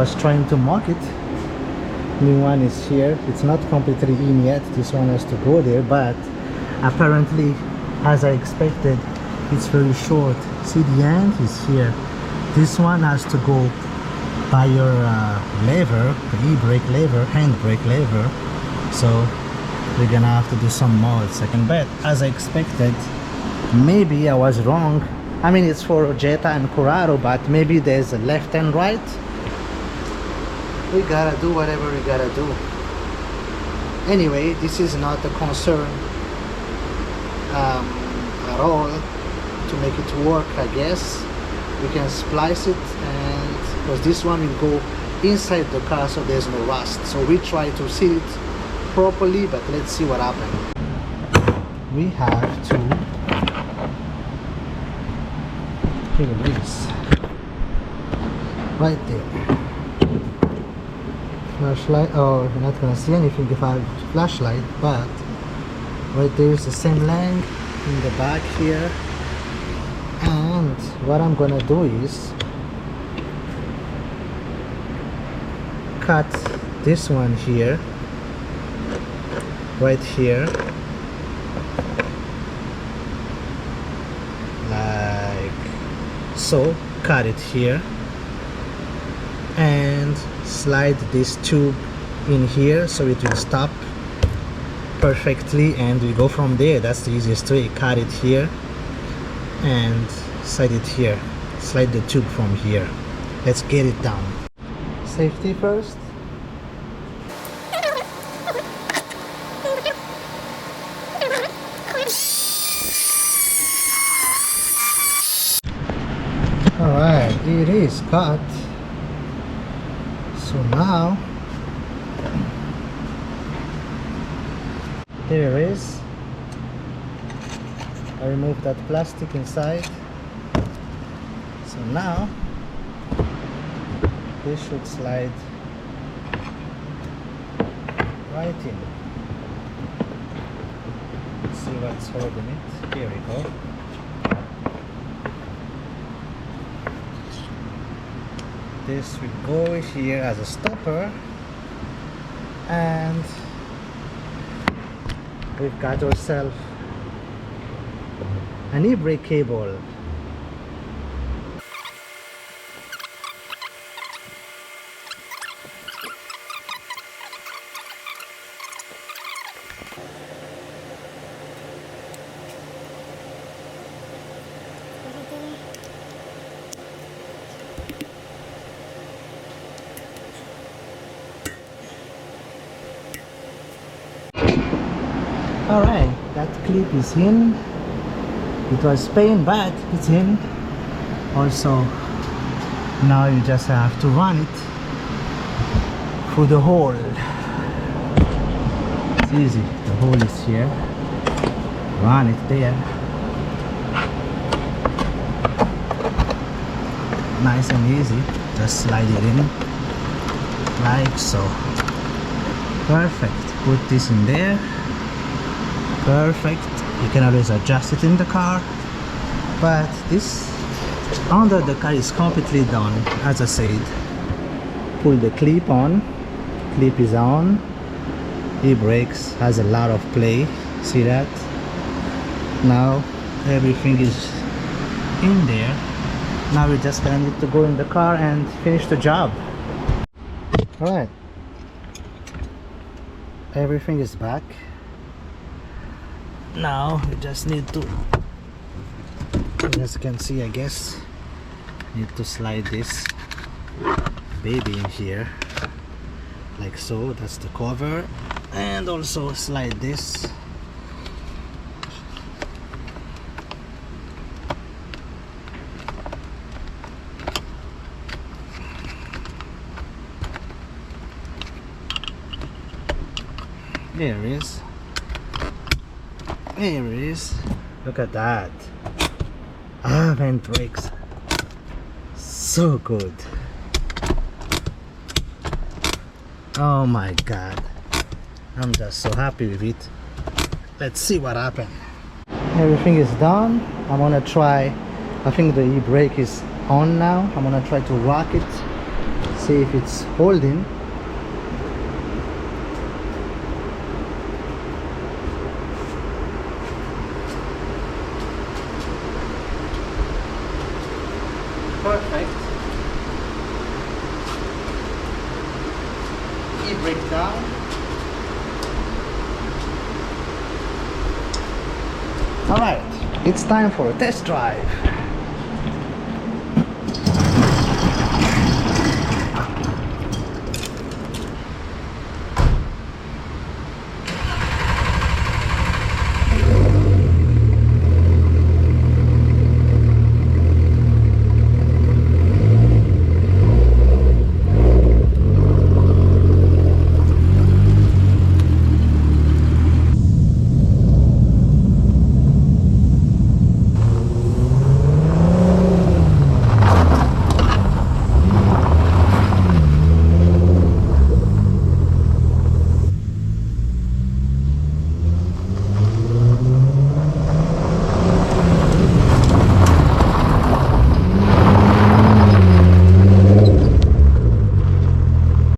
was trying to mock it. New one is here. It's not completely in yet. This one has to go there, but apparently, as I expected, it's very short. See, the end is here. This one has to go by your lever, the e-brake lever, handbrake lever. So we're gonna have to do some more second bet. As I expected, maybe I was wrong. I mean, it's for Jetta and Corrado, but maybe there's a left and right. We gotta do whatever we gotta do. Anyway, this is not a concern at all to make it work. I guess we can splice it, and because this one will go inside the car so there's no rust. So we try to seal it properly, but let's see what happens. We have to here it is, right there. Flashlight. Oh, you're not gonna see anything if I have flashlight, but right there is the same length in the back here. And what I'm gonna do is cut this one here, right here, like so. Cut it here and slide this tube in here so it will stop perfectly, and we go from there. That's the easiest way. Cut it here and slide it here. Slide the tube from here. Let's get it down. Safety first. Alright, it is cut. So now there it is. I removed that plastic inside. So now this should slide right in. Let's see what's holding it. Here we go. This will go here as a stopper, and we've got ourselves an e-brake cable. Alright, that clip is in. It was pain, but it's in. Also, now you just have to run it through the hole. It's easy, the hole is here. Run it there. Nice and easy. Just slide it in like so. Perfect. Put this in there. Perfect. You can always adjust it in the car, but this under the car is completely done. As I said, pull the clip on. Clip is on. E-brakes has a lot of play. See that? Now everything is in there. Now we're just gonna need to go in the car and finish the job. Alright, everything is back. Now we just need to, as you can see, I guess, need to slide this baby in here like so. That's the cover, and also slide this. There it is. There it is. Look at that. Vent brakes. So good. Oh my god. I'm just so happy with it. Let's see what happened. Everything is done. I'm gonna try. I think the e-brake is on now. I'm gonna try to rock it. see if it's holding. Perfect. E-brake down. Alright, it's time for a test drive.